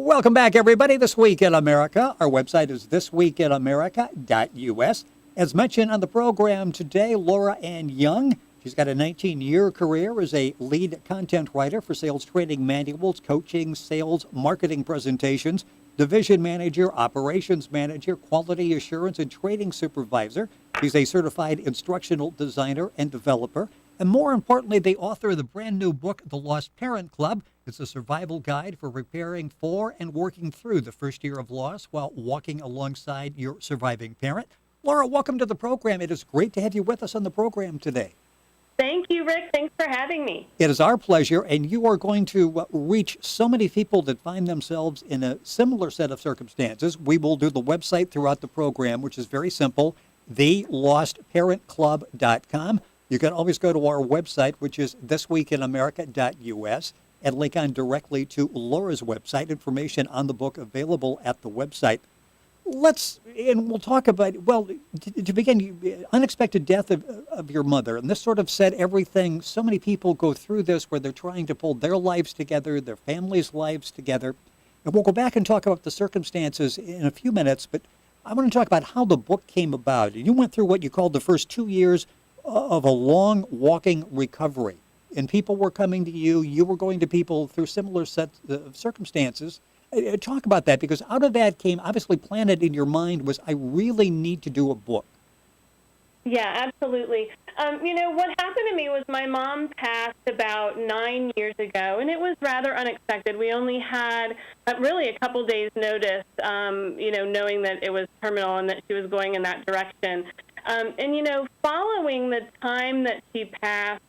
Welcome back, everybody. This Week in America. Our website is thisweekinamerica.us. As mentioned on the program today, Lora Ann. She's got a 19-year career as a lead content writer for sales training manuals, coaching, sales, marketing presentations, division manager, operations manager, quality assurance, and training supervisor. She's a certified instructional designer and developer. And more importantly, the author of the brand new book, The Lost Parent Club. It's a survival guide for preparing for and working through the first year of loss while walking alongside your surviving parent. Lora, welcome to the program. It is great to have you with us on the program today. Thank you, Rick. Thanks for having me. It is our pleasure, and you are going to reach so many people that find themselves in a similar set of circumstances. We will do the website throughout the program, which is very simple, thelostparentclub.com. You can always go to our website, which is thisweekinamerica.us, and link on directly to Lora's website. Information on the book available at the website. We'll talk about, well, to begin, unexpected death of your mother. And this sort of said everything. So many people go through this where they're trying to pull their lives together, their families' lives together. And we'll go back and talk about the circumstances in a few minutes, but I want to talk about how the book came about. And you went through what you called the first 2 years of a long walking recovery. And people were coming to you, you were going to people through similar sets of circumstances. Talk about that, because out of that came, obviously planted in your mind was, I really need to do a book. Yeah, absolutely. What happened to me was my mom passed about 9 years ago, and it was rather unexpected. We only had really a couple days' notice, knowing that it was terminal and that she was going in that direction. Following the time that she passed,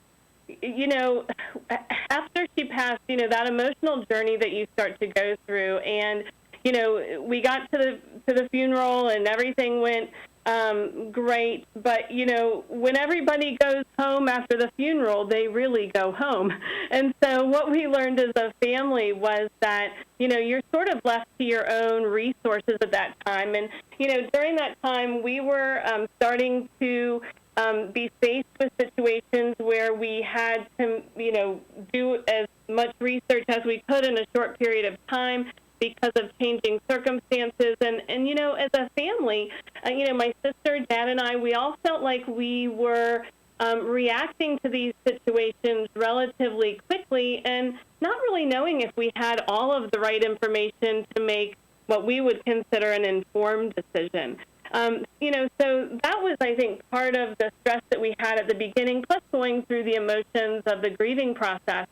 after she passed, that emotional journey that you start to go through, and, we got to the funeral and everything went great, but, when everybody goes home after the funeral, they really go home. And so what we learned as a family was that, you're sort of left to your own resources at that time. And, during that time, we were starting to be faced with situations where we had to, do as much research as we could in a short period of time because of changing circumstances. And as a family, my sister, Dad, and I, we all felt like we were reacting to these situations relatively quickly and not really knowing if we had all of the right information to make what we would consider an informed decision. So that was, I think, part of the stress that we had at the beginning, plus going through the emotions of the grieving process.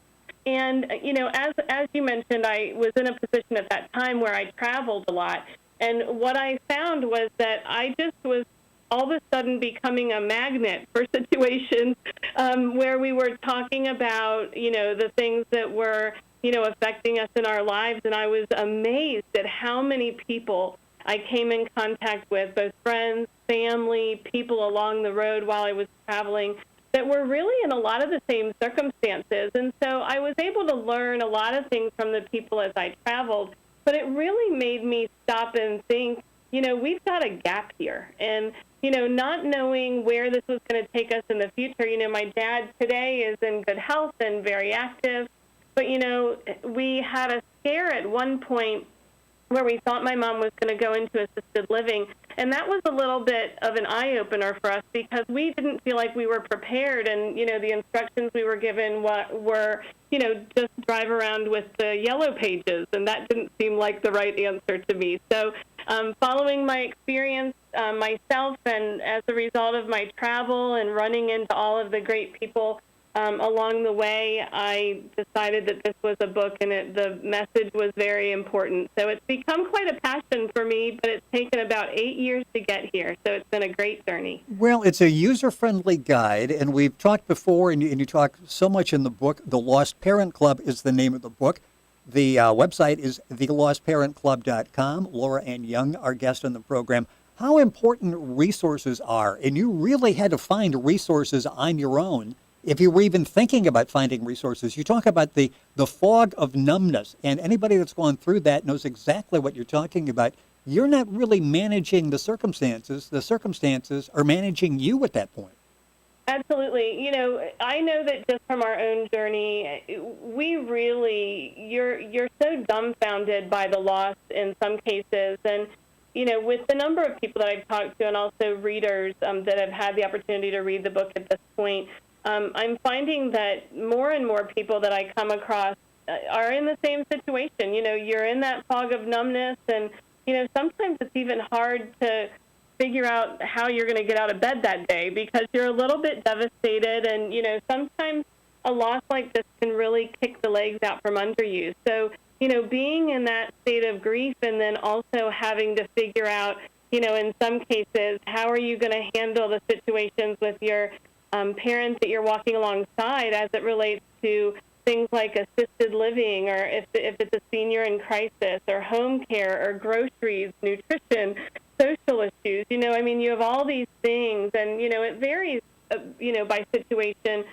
And, as you mentioned, I was in a position at that time where I traveled a lot. And what I found was that I just was all of a sudden becoming a magnet for situations where we were talking about, the things that were, affecting us in our lives. And I was amazed at how many people I came in contact with, both friends, family, people along the road while I was traveling, that were really in a lot of the same circumstances. And so I was able to learn a lot of things from the people as I traveled, but it really made me stop and think, we've got a gap here. And, not knowing where this was going to take us in the future. My dad today is in good health and very active, but, we had a scare at one point where we thought my mom was going to go into assisted living. And that was a little bit of an eye-opener for us because we didn't feel like we were prepared. And, the instructions we were given were, just drive around with the yellow pages. And that didn't seem like the right answer to me. So following my experience myself and as a result of my travel and running into all of the great people along the way, I decided that this was a book and the message was very important. So it's become quite a passion for me, but it's taken about 8 years to get here. So it's been a great journey. Well, it's a user-friendly guide, and we've talked before, and you talk so much in the book. The Lost Parent Club is the name of the book. The website is thelostparentclub.com. Lora Ann, our guest on the program. How important resources are, and you really had to find resources on your own. If you were even thinking about finding resources, you talk about the fog of numbness, and anybody that's gone through that knows exactly what you're talking about. You're not really managing the circumstances are managing you at that point. Absolutely. I know that just from our own journey, we really you're so dumbfounded by the loss in some cases, and with the number of people that I've talked to, and also readers that have had the opportunity to read the book at this point, I'm finding that more and more people that I come across are in the same situation. You're in that fog of numbness, and sometimes it's even hard to figure out how you're going to get out of bed that day because you're a little bit devastated, and sometimes a loss like this can really kick the legs out from under you. So being in that state of grief, and then also having to figure out in some cases, how are you going to handle the situations with your parents that you're walking alongside as it relates to things like assisted living, or if it's a senior in crisis, or home care, or groceries, nutrition, social issues. You have all these things, and it varies, by situation,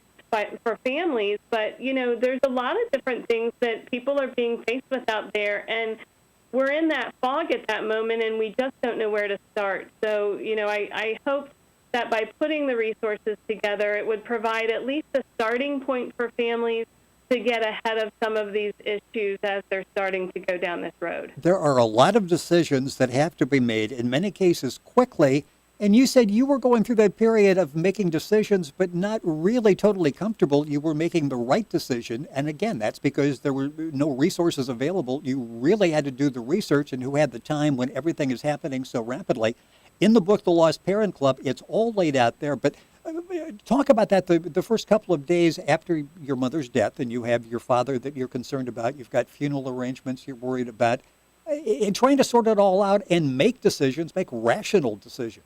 for families. But there's a lot of different things that people are being faced with out there, and we're in that fog at that moment, and we just don't know where to start. So I hope that by putting the resources together, it would provide at least a starting point for families to get ahead of some of these issues as they're starting to go down this road. There are a lot of decisions that have to be made, in many cases quickly. And you said you were going through that period of making decisions, but not really totally comfortable. You were making the right decision. And again, that's because there were no resources available. You really had to do the research, and who had the time when everything is happening so rapidly. In the book, The Lost Parent Club, it's all laid out there. But talk about that, the first couple of days after your mother's death, and you have your father that you're concerned about. You've got funeral arrangements you're worried about. In trying to sort it all out and make decisions, make rational decisions.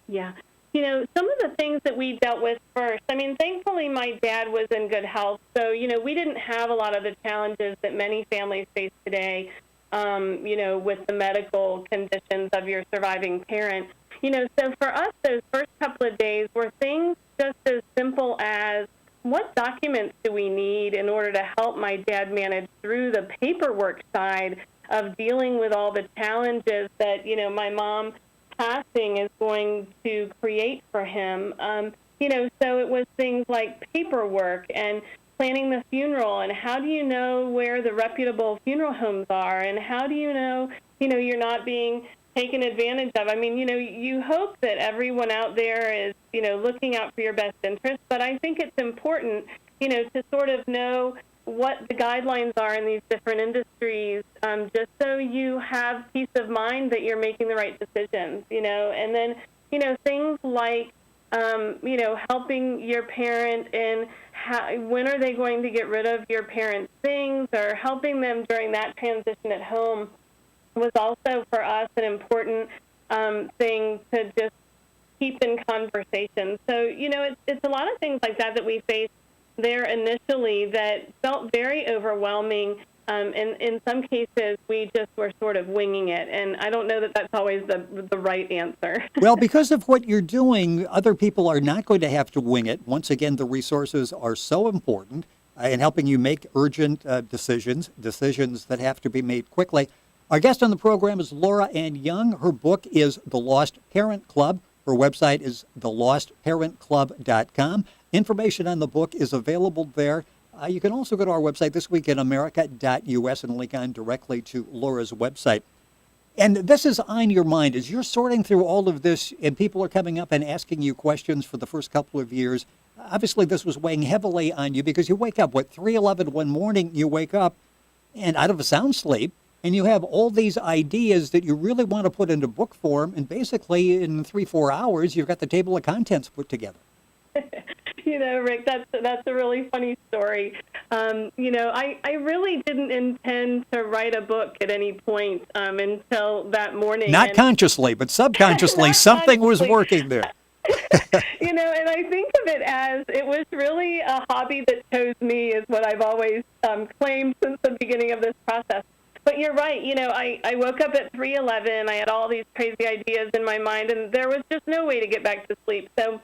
Yeah. Some of the things that we dealt with first, thankfully my dad was in good health. So, we didn't have a lot of the challenges that many families face today, with the medical conditions of your surviving parent. So for us, those first couple of days were things just as simple as, what documents do we need in order to help my dad manage through the paperwork side of dealing with all the challenges that, my mom passing is going to create for him. So it was things like paperwork and planning the funeral, and how do you know where the reputable funeral homes are, and how do you know, you're not being taken advantage of. You hope that everyone out there is, looking out for your best interest, but I think it's important, to sort of know what the guidelines are in these different industries, just so you have peace of mind that you're making the right decisions, and then, things like, helping your parent in when are they going to get rid of your parent's things, or helping them during that transition at home was also for us an important thing to just keep in conversation. So, it's a lot of things like that we faced there initially that felt very overwhelming. In some cases, we just were sort of winging it, and I don't know that that's always the right answer. Well, because of what you're doing, other people are not going to have to wing it. Once again, the resources are so important in helping you make urgent decisions that have to be made quickly. Our guest on the program is Lora Ann. Her book is The Lost Parent Club. Her website is thelostparentclub.com. Information on the book is available there. You can also go to our website, thisweekinamerica.us, and link on directly to Lora's website. And this is on your mind. As you're sorting through all of this, and people are coming up and asking you questions for the first couple of years, obviously this was weighing heavily on you because you wake up, 3:11 one morning, you wake up and out of a sound sleep, and you have all these ideas that you really want to put into book form, and basically in 3-4 hours, you've got the table of contents put together. Rick, that's a really funny story. I really didn't intend to write a book at any point until that morning. Not consciously, but subconsciously, something was working there. And I think of it as it was really a hobby that chose me, is what I've always claimed since the beginning of this process. But you're right. I woke up at 3:11. I had all these crazy ideas in my mind, and there was just no way to get back to sleep. So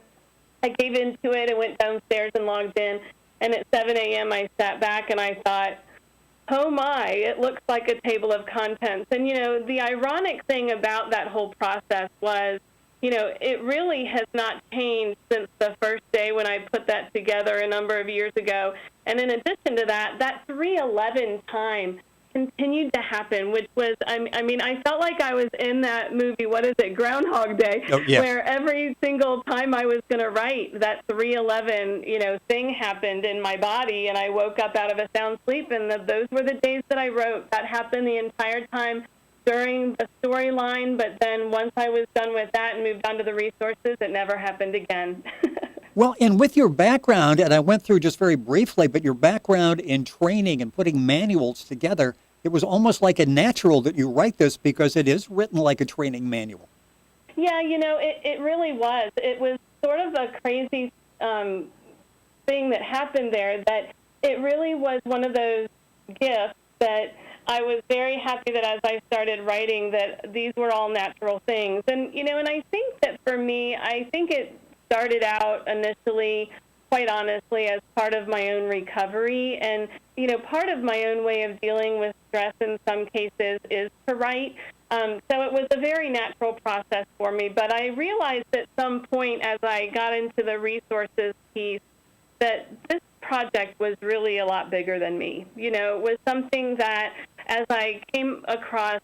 I gave into it and went downstairs and logged in. And at 7 a.m., I sat back and I thought, oh my, it looks like a table of contents. And, the ironic thing about that whole process was, it really has not changed since the first day when I put that together a number of years ago. And in addition to that, that 311 time continued to happen, which was, I felt like I was in that movie, what is it, Groundhog Day, Oh, yeah. where every single time I was going to write, that 311, thing happened in my body, and I woke up out of a sound sleep, and those were the days that I wrote. That happened the entire time during the storyline, but then once I was done with that and moved on to the resources, it never happened again. Well, and with your background, and I went through just very briefly, but your background in training and putting manuals together, it was almost like a natural that you write this because it is written like a training manual. Yeah, it really was. It was sort of a crazy thing that happened there, that it really was one of those gifts that I was very happy that as I started writing that these were all natural things. And, and I think that for me, I think it started out initially, quite honestly, as part of my own recovery. And, part of my own way of dealing with stress in some cases is to write. So it was a very natural process for me. But I realized at some point as I got into the resources piece that this project was really a lot bigger than me. It was something that as I came across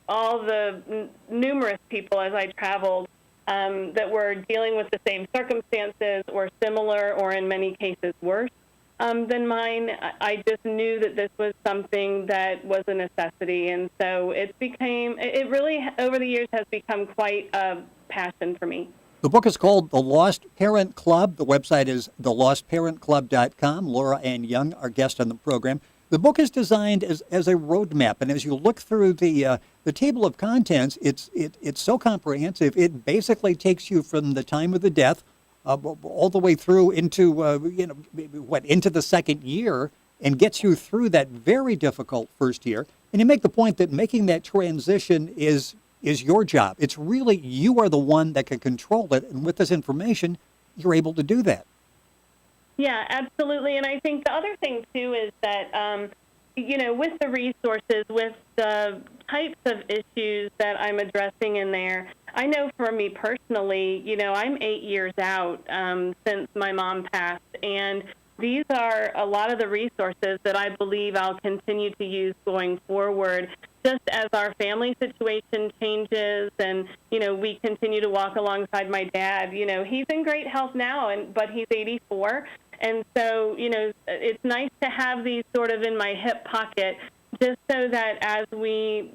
all the numerous people as I traveled that were dealing with the same circumstances or similar or in many cases worse than mine, I just knew that this was something that was a necessity. And so it really, over the years, has become quite a passion for me. The book is called The Lost Parent Club. The website is thelostparentclub.com. Lora AnnYoung, our guest on the program. The book is designed as a roadmap, and as you look through the table of contents, it's so comprehensive. It basically takes you from the time of the death all the way through into into the second year, and gets you through that very difficult first year. And you make the point that making that transition is your job. It's really, you are the one that can control it, and with this information, you're able to do that. Yeah, absolutely. And I think the other thing, too, is that, with the resources, with the types of issues that I'm addressing in there, I know for me personally, I'm 8 years out since my mom passed, and these are a lot of the resources that I believe I'll continue to use going forward, just as our family situation changes and, we continue to walk alongside my dad. He's in great health now, but he's 84. And so, it's nice to have these sort of in my hip pocket, just so that as we,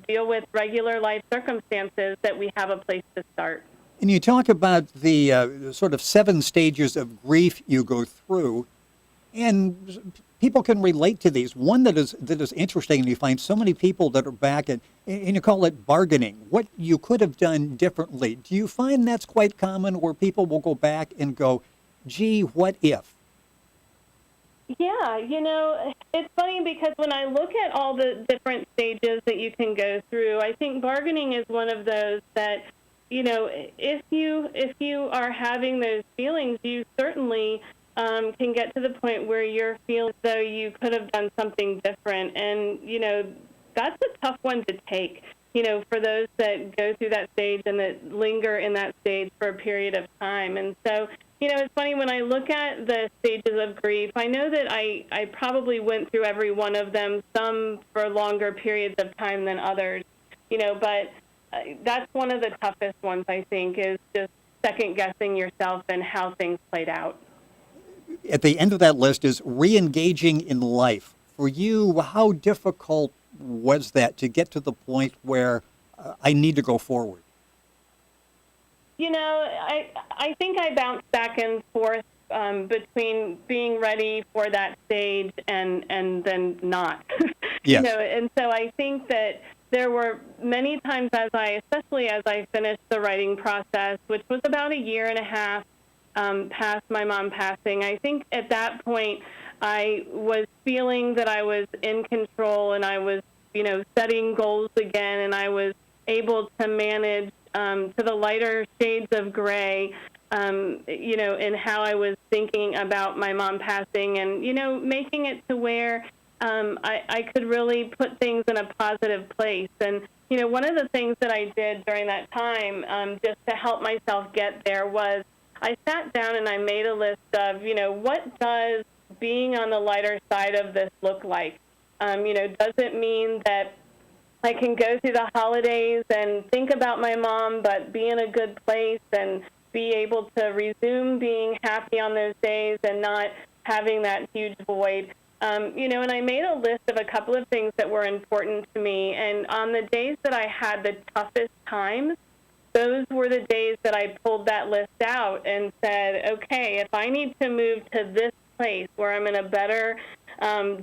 deal with regular life circumstances, that we have a place to start. And you talk about the sort of 7 stages of grief you go through, and people can relate to these. One that is interesting, and you find so many people that are back, and you call it bargaining, what you could have done differently. Do you find that's quite common, where people will go back and go, gee, what if? Yeah, it's funny because when I look at all the different stages that you can go through, I think bargaining is one of those that, if you are having those feelings, you certainly can get to the point where you're feeling as though you could have done something different. And, that's a tough one to take, for those that go through that stage and that linger in that stage for a period of time. And so, it's funny, when I look at the stages of grief, I know that I probably went through every one of them, some for longer periods of time than others, but that's one of the toughest ones, I think, is just second-guessing yourself and how things played out. At the end of that list is re-engaging in life. For you, how difficult was that to get to the point where I need to go forward? I think I bounced back and forth between being ready for that stage and then not. Yes. And so I think that there were many times especially as I finished the writing process, which was about 1.5 years past my mom passing, I think at that point I was feeling that I was in control, and I was, setting goals again, and I was able to manage to the lighter shades of gray, in how I was thinking about my mom passing, and, making it to where I could really put things in a positive place. And, one of the things that I did during that time, just to help myself get there, was I sat down and I made a list of, what does being on the lighter side of this look like? Does it mean that I can go through the holidays and think about my mom, but be in a good place and be able to resume being happy on those days and not having that huge void? And I made a list of a couple of things that were important to me. And on the days that I had the toughest times, those were the days that I pulled that list out and said, okay, if I need to move to this place where I'm in a better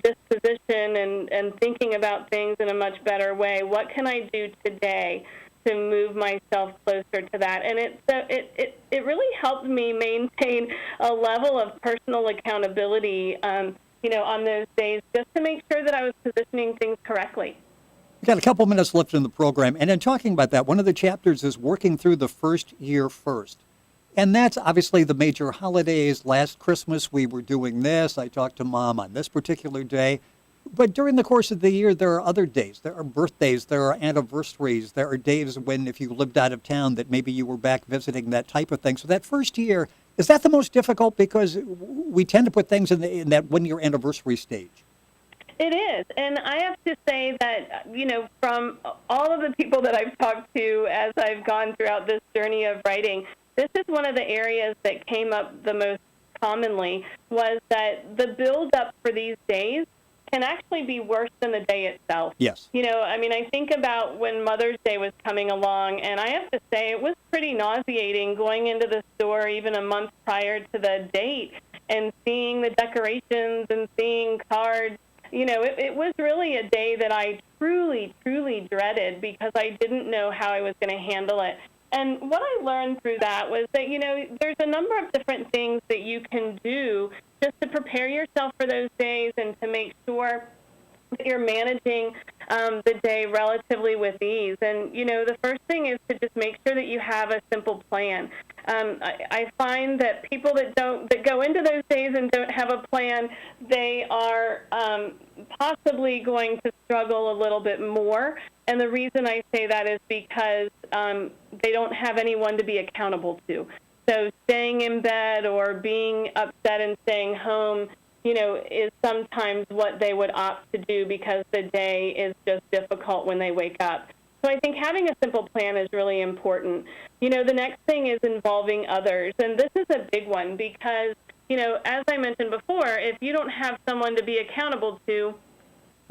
disposition and thinking about things in a much better way, what can I do today to move myself closer to that? And it really helped me maintain a level of personal accountability, on those days, just to make sure that I was positioning things correctly. We've got a couple minutes left in the program. And in talking about that, one of the chapters is working through the first year first. And that's obviously the major holidays. Last Christmas, we were doing this. I talked to Mom on this particular day. But during the course of the year, there are other days. There are birthdays. There are anniversaries. There are days when, if you lived out of town, that maybe you were back visiting, that type of thing. So that first year, is that the most difficult? Because we tend to put things in that one-year anniversary stage. It is. And I have to say that, from all of the people that I've talked to as I've gone throughout this journey of writing, this is one of the areas that came up the most commonly, was that the build-up for these days can actually be worse than the day itself. Yes. I think about when Mother's Day was coming along, and I have to say it was pretty nauseating going into the store even a month prior to the date and seeing the decorations and seeing cards. It was really a day that I truly, truly dreaded because I didn't know how I was going to handle it. And what I learned through that was that, there's a number of different things that you can do just to prepare yourself for those days and to make sure that you're managing the day relatively with ease. And, the first thing is to just make sure that you have a simple plan. I find that people that go into those days and don't have a plan, they are possibly going to struggle a little bit more. And the reason I say that is because they don't have anyone to be accountable to. So staying in bed or being upset and staying home, is sometimes what they would opt to do because the day is just difficult when they wake up. So I think having a simple plan is really important. The next thing is involving others. And this is a big one because, as I mentioned before, if you don't have someone to be accountable to,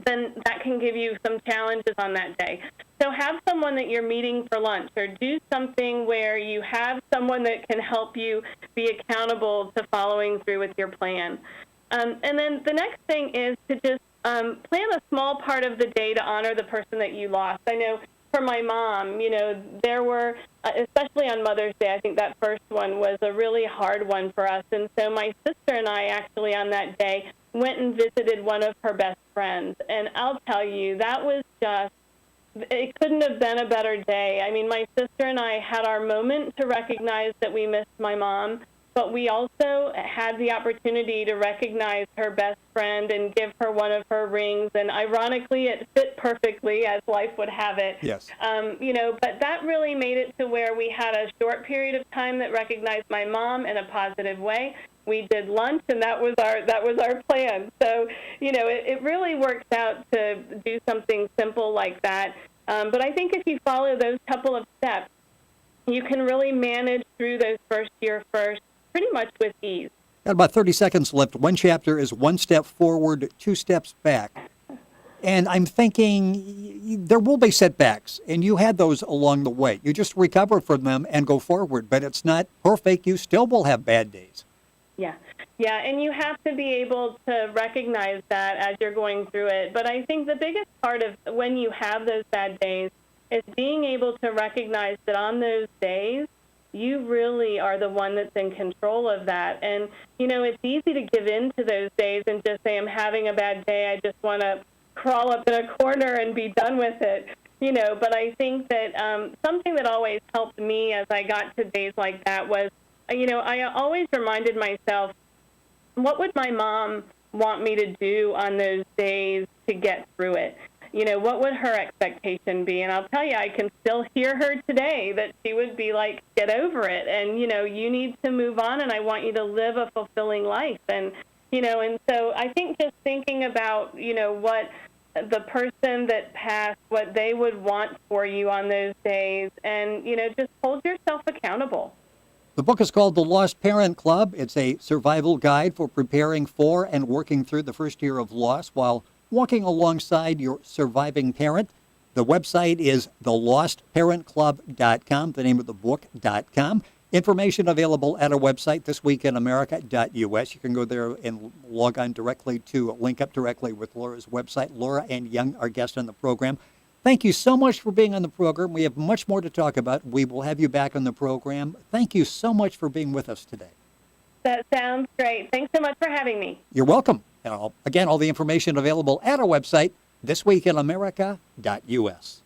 then that can give you some challenges on that day. So have someone that you're meeting for lunch, or do something where you have someone that can help you be accountable to following through with your plan. And then the next thing is to just plan a small part of the day to honor the person that you lost. I know for my mom, there were, especially on Mother's Day, I think that first one was a really hard one for us. And so my sister and I actually on that day went and visited one of her best friends. And I'll tell you, that was just, it couldn't have been a better day. I mean, my sister and I had our moment to recognize that we missed my mom, but we also had the opportunity to recognize her best friend and give her one of her rings. And ironically, it fit perfectly, as life would have it. Yes. But that really made it to where we had a short period of time that recognized my mom in a positive way. We did lunch, and that was our plan. So, it really works out to do something simple like that. But I think if you follow those couple of steps, you can really manage through those first year first pretty much with ease. Got about 30 seconds left. One chapter is 1 step forward, 2 steps back. And I'm thinking there will be setbacks, and you had those along the way. You just recover from them and go forward, but it's not perfect. You still will have bad days. Yeah, and you have to be able to recognize that as you're going through it. But I think the biggest part of when you have those bad days is being able to recognize that on those days, you really are the one that's in control of that. And, it's easy to give in to those days and just say, I'm having a bad day. I just want to crawl up in a corner and be done with it. But I think that something that always helped me as I got to days like that was, I always reminded myself, what would my mom want me to do on those days to get through it? You know, what would her expectation be? And I'll tell you, I can still hear her today that she would be like, get over it. And, you know, you need to move on, and I want you to live a fulfilling life. And, you know, and so I think just thinking about, you know, what the person that passed, what they would want for you on those days, and, you know, just hold yourself accountable. The book is called The Lost Parent Club. It's a survival guide for preparing for and working through the first year of loss while walking alongside your surviving parent. The website is thelostparentclub.com, the name of the book.com. Information available at our website, thisweekinamerica.us. You can go there and log on directly to link up directly with Lora's website. Lora AnnYoung, our guest on the program. Thank you so much for being on the program. We have much more to talk about. We will have you back on the program. Thank you so much for being with us today. That sounds great. Thanks so much for having me. You're welcome. And again, all the information available at our website, thisweekinamerica.us.